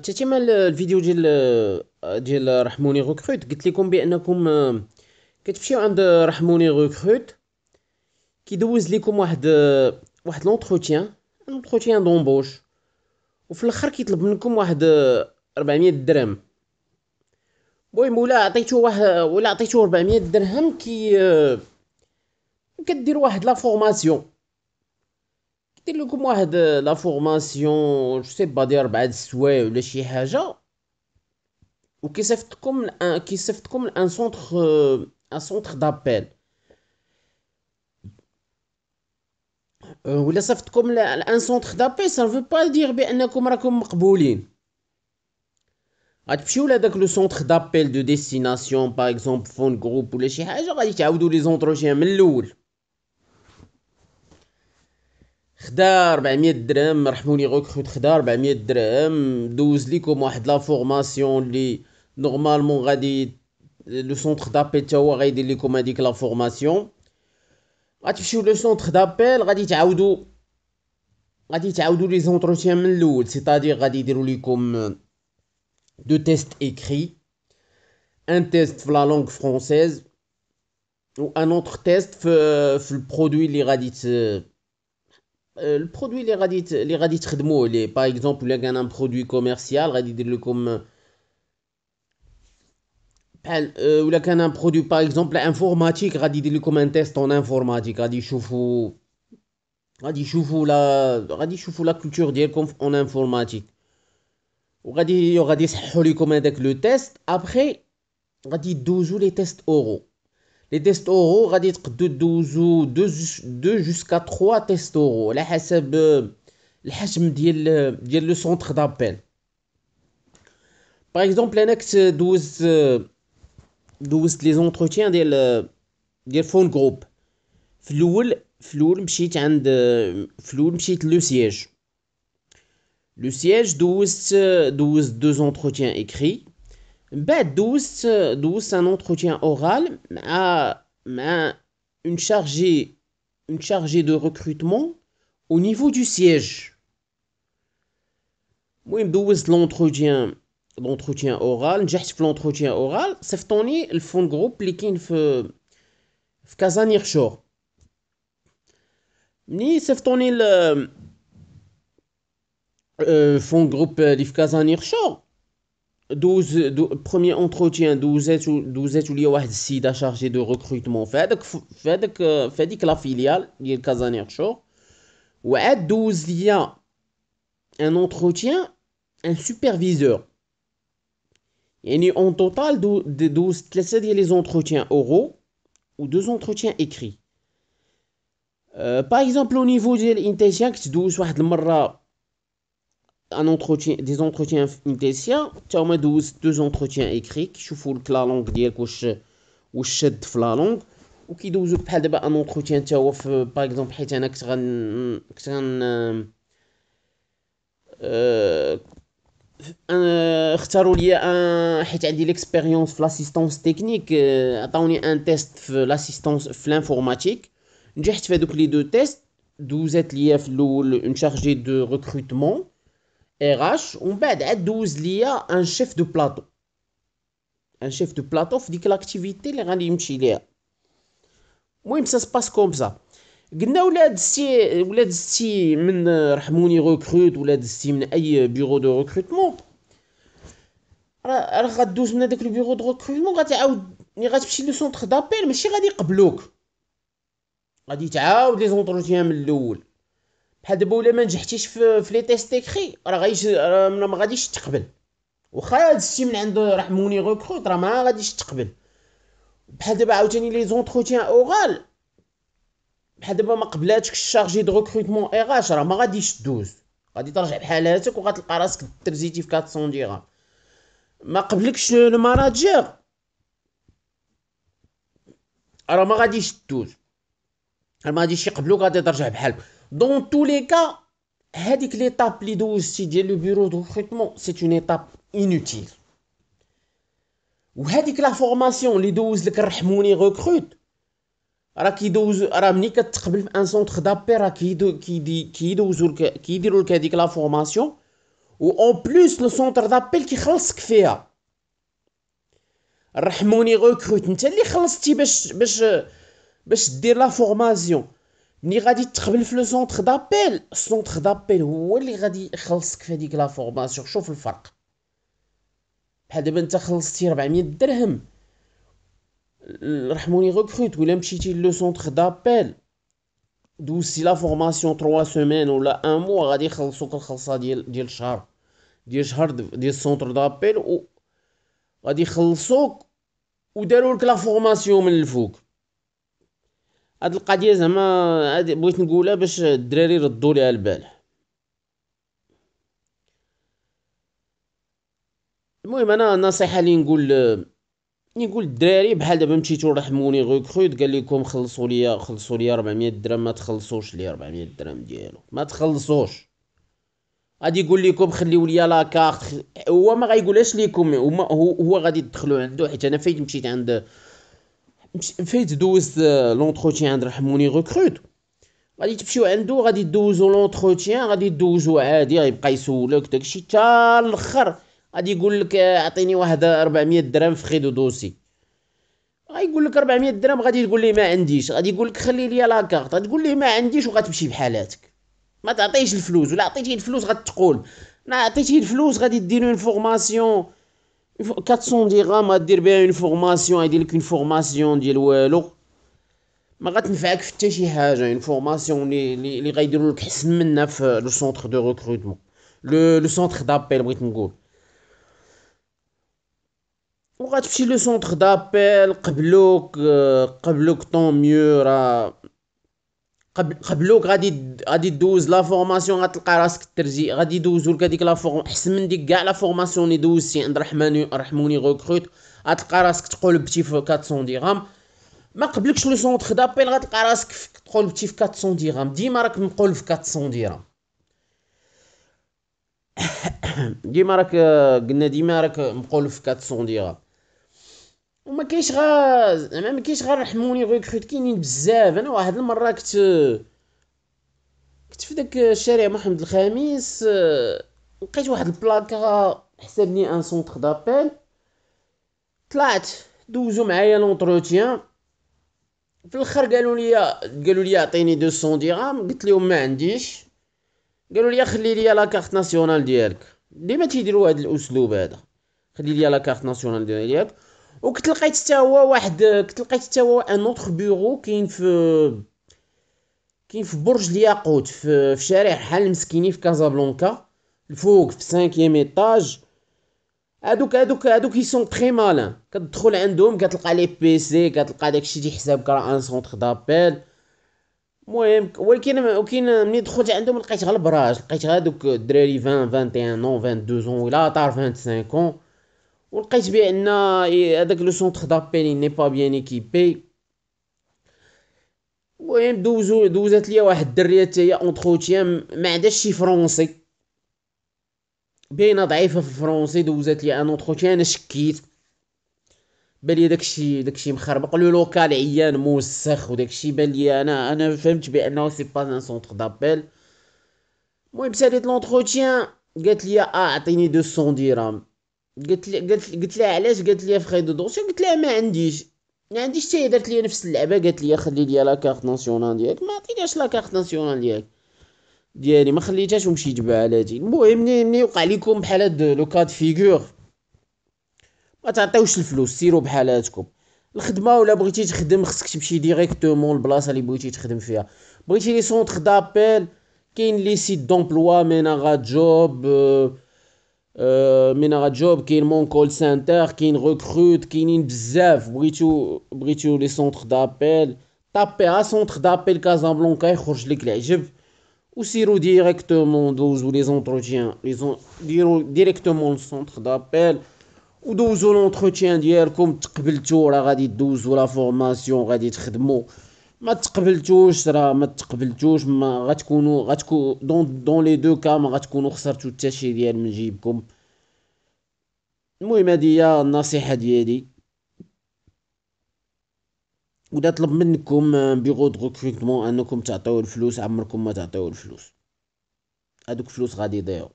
تتم الفيديو ديال رحموني غوكروت قلت لكم بانكم كتمشيو عند رحموني غوكروت كيدوز لكم واحد لونتروتيان دومبوش، وفي الاخر كيطلب منكم واحد 400 درهم. المهم ولا عطيتو 400 درهم كدير واحد لا فورماسيون، كدير لكم واحد لا فورماسيون جو سي با ديال 4 د السوايع ولا شي حاجه، كيصيفطكم ان سونتر دابيل، ولا صيفطكم لان سونتر دابيل. سا فو با دير بانكم راكم مقبولين. غتمشيو لهداك لو سونتر دابيل دو ديستيناسيون باغ اكزومبل فون جروب ولا شي حاجه، غادي تعاودوا لي زونتروتيان من الاول. خدا 400 درهم، رحموني غوكروت خدا 400 درهم، دوز ليكم واحد لا فورماسيون اللي نورمالمون غادي لو سونتر دابيل تا هو غيدير لكم هذيك لا فورماسيون. غتمشيو لو سونتر دابيل غادي تعاودوا لي زونتروتيان من الاول، سيتادير غادي يديروا لكم دو تيست écrits، ان تيست في لا لونغ فرونسيز و ان اوتر تيست في البرودوي اللي غادي تخدموه ليه. باغ اكزومبل الا كان ان برودوي كوميرسيال غادي يدير لكم بحال ولا كان ان برودوي باغ اكزومبل انفورماتيك غادي يدير لكم ان تيست اون انفورماتيك. غادي يشوفوا لا كولتور ديالكم اون انفورماتيك، وغادي يصححوا لكم هذاك لو تيست. ابخي غادي دوزو لي تيست اورو. لي تيست اورو غادي تقدروا دوزو دو جوسكا 3 تيست اورو على حسب الحجم ديال لو سونتر دابيل. باغ اكزومبل انا كنت دوزت لي زونتروتيان ديال فون جروب. في الاول مشيت لو سياج. دوزت دو زونتروتيان écrits. من بعد دوزت ان entretien oral مع une chargée de recrutement au niveau du siège. المهم دوزت لونتروتيان اورال، نجحت في لونتروتيان اورال، صيفطوني الفون جروب اللي كاين في كازانيغ شور. ملي صيفطوني الفون جروب اللي في كازانيغ شور، بروميير اونتروتيان دوزاتو ليا واحد السيده شارجي دو ريكروتمون في هذيك لا فيليال ديال كازانيغ شور، وعاد دوز ليا ان اونتروتيان ان سوبرفيزور. يعني اون توتال دوزت 3 ديال لي زونتروتيان اورو و 2 زونتروتيان écrits. باغ اكزومبل او نيفو ديال الانتيسيان كنت دوز واحد المره ان اونتروتيان دي زونتروتيان في انتيسيا، تا هما دوزت 2 زونتروتيان écrits كيشوفوا لك لا لونغ ديالك واش شاد في لا لونغ، وكيدوزو بحال دابا ان اونتروتيان تا هو في باغ اكزومبل. حيت انا كنت غن اختاروا ليا حيت عندي ليكسبيريونس في لاسيستونس تكنيك، عطاوني ان تيست في لاسيستونس في لانفورماتيك. نجحت في هذوك لي دو تيست. دوزات ليا في الاول اون شارجي دو ريكروتمون RH، ومن بعد عاد دوز ليا ان شيف دو بلاطو في ديك لاكتيفيتي اللي غادي يمشي ليها. المهم سا سباس كوم سا. قلنا ولا دزتي من رحموني غوكروت ولا دزتي من اي بيرو دو ريكروتمون، راه غدوز من هذاك لو بيرو دو ريكروتمون، ملي غتمشي لو سونتر دابيل ماشي غادي يقبلوك، غادي تعاود لي زونتروتيان من الاول. بحال دابا ولا ما نجحتيش في لي تيست écrits راه ما غاديش تقبل. واخا دزتي من عند رحموني غوكروت راه ما غاديش تقبل. بحال دابا عاوتاني لي زونتروتيان اورال، بحال دابا ما قبلاتكش الشارجي دو ريكروتمون RH راه ما غاديش تدوز، غادي ترجع بحالاتك وغتلقى راسك ترزيتي في 400 درهم. ما قبلكش لو ماناجير راه ما غاديش تدوز، راه ما غاديش يقبلوك، غادي ترجع بحالك. دون تو لي كا هذيك ليطاب اللي دوزتي ديال لو بيرو دو ريكروتمون سي اون ايطاب انوتيل. وهذيك لا فورماسيون اللي دوز لك الرحموني غوكروت راه ملي كتقبل في ان سونتر دابي راه كيديروا لك هذيك لا فورماسيون، و اون بليس لو سونتر دابيل كيخلصك فيها. رحموني غوكروت انت اللي خلصتي باش دير لا فورماسيون. ملي غادي تقبل في لو سونتر دابيل، السونتر دابيل هو اللي غادي يخلصك في هذيك لا فورماسيون. شوف الفرق. بحال دابا انت خلصتي 400 درهم رحموني غوكروت، ولا مشيتي لو سونتر دابيل دوزتي لا فورماسيون 3 سيمين ولا 1 موا، غادي يخلصوك الخلصه ديال الشهر، ديال السونتر دابيل، و غادي يخلصوك وداروا لك لا فورماسيون من الفوق. هاد القضيه زعما هادي بغيت نقولها باش الدراري يردوا ليها البال. المهم انا النصيحه اللي نقول الدراري بحال دابا مشيتو رحموني غوكروت قال لكم خلصوا لي 400 درهم، ما تخلصوش لي 400 درهم ديالو، ما تخلصوش. غادي يقول لكم خليو لي لاكارت، هو ما غايقولهاش لكم، هو غادي تدخلوا عنده. حيت انا فايت مشيت عند فايت دوزت لونتروتيان عند رحموني غوكروت، غادي تمشيو عنده، غادي دوزو لونتروتيان، غادي دوزو عادي، غيبقى يسولك داكشي حتى الاخر. غادي يقول لك اعطيني واحد 400 درهم في خيدو دوسي. غايقول لك 400 درهم، غادي تقول ليه ما عنديش، غادي يقول لك خلي لي لاكارت، غتقول ليه ما عنديش، وغتمشي بحالاتك. ما تعطيش الفلوس، ولا عطيتيه الفلوس غتقول لا عطيتيه الفلوس غادي ديرو اون فورماسيون 400 درهم، غدير بها اون فورماسيون، غيدير لك اون فورماسيون ديال والو، ما غتنفعك في حتى شي حاجه. اون فورماسيون اللي غيديروا لك حسن منها في لو سونتر دو ريكروتمون، لو سونتر دابيل بغيت نقول. وغتمشي لو سونتر دابيل قبلوك طون ميو، راه قبلوك غادي دوز لا فورماسيون، غتلقى راسك الترجي غادي يدوزو لك هذيك لا فورم احسن من ديك كاع لا فورماسيون اللي دوزتي عند رحموني غوكروت. غتلقى راسك تقلبتي في 400 درهم. ما قبلكش لو سونتر دابيل غتلقى راسك تقلبتي في 400 درهم، ديما راك مقول في 400 درهم. ديما راك قلنا ديما راك مقول في 400 درهم. وما كاينش زعما ما كاينش غير رحموني غوكروت، كاينين بزاف. انا واحد المره كنت في داك الشارع محمد الخامس، لقيت واحد البلاكا حسبني ان سونتر دابيل. طلعت دوزو معايا لونتروتيان، في الاخر قالوا لي اعطيني 200 درهم، قلت لهم ما عنديش. قالوا لي خلي لي لا كارت ناسيونال ديالك. ديما تيديروا هذا الاسلوب هذا، خلي لي لا كارت ناسيونال ديالك. كنت لقيت حتى هو ان اوتر بيرو كاين في برج الياقوت، في شارع حال المسكيني في كازابلانكا، الفوق في 5 ايطاج. هادوك يسون تري مالين. كتدخل عندهم كتلقى لي بيسي، كتلقى داكشي تيحسابك راه ان سونتر دابيل. المهم ولكن ملي دخلت عندهم لقيت غير البراج، لقيت غير دوك الدراري 20 21 نون 22 ولا طار 25. ولقيت بان هذاك لو سونتر دابيل ني با بيان ايكيبي. المهم دوزات ليا واحد الدريه حتى هي اونتروتيان، ما عندهاش شي فرونسي، باينه ضعيفه في الفرونسي. دوزات ليا ان اونتروتيان، انا شكيت، بان لي داكشي مخربق، لو لوكال عيان موسخ وداكشي. بان لي انا فهمت بانه سي با ان سونتر دابيل. المهم ساليت لونتروتيان، قالت لي اعطيني 200 درهم. قلت لها علاش؟ قالت لي في دو دوسي. قلت لها ما عنديش حتى هي. درت لي نفس اللعبه، قالت لي خلي لي لا كارت ناسيونال ديالك. ما عطيتهاش لا كارت ناسيونال ديالي، ما خليتهاش ومشيت بحالاتي. المهم ملي وقع لكم بحال هاد لو كاد فيغور، ما تعطيوش الفلوس، سيروا بحالاتكم. الخدمه ولا بغيتي تخدم خصك تمشي ديريكتومون البلاصه اللي بغيتي تخدم فيها. بغيتي لي سونتر دابيل، كاين لي سيت دومبلوا، ميناغا جوب، ميناغا جوب، كاين مون كول سنتر، كاين ريكروت، كاينين بزاف. بغيتو لي سونتر دابيل، طابي سونتر دابيل كازابلانكا يخرج لك العجب، وسيروا ديريكتومون دوزو لي زونتروتيان، ديروا ديريكتومون السونتر دابيل، ودوزو لونتروتيان ديالكم. تقبلتو راه غادي دوزو لا فورماسيون، غادي تخدمو. ما تقبلتوش راه ما تقبلتوش، ما غتكون دون لي دو كا ما غتكونوا خسرتو حتى شي ديال من جيبكم. المهم هادي هي النصيحه ديالي. ودا طلب منكم بيغو دو ريكروتمون انكم تعطيو الفلوس، عمركم ما تعطيو الفلوس. هادوك الفلوس غادي يضيعوا.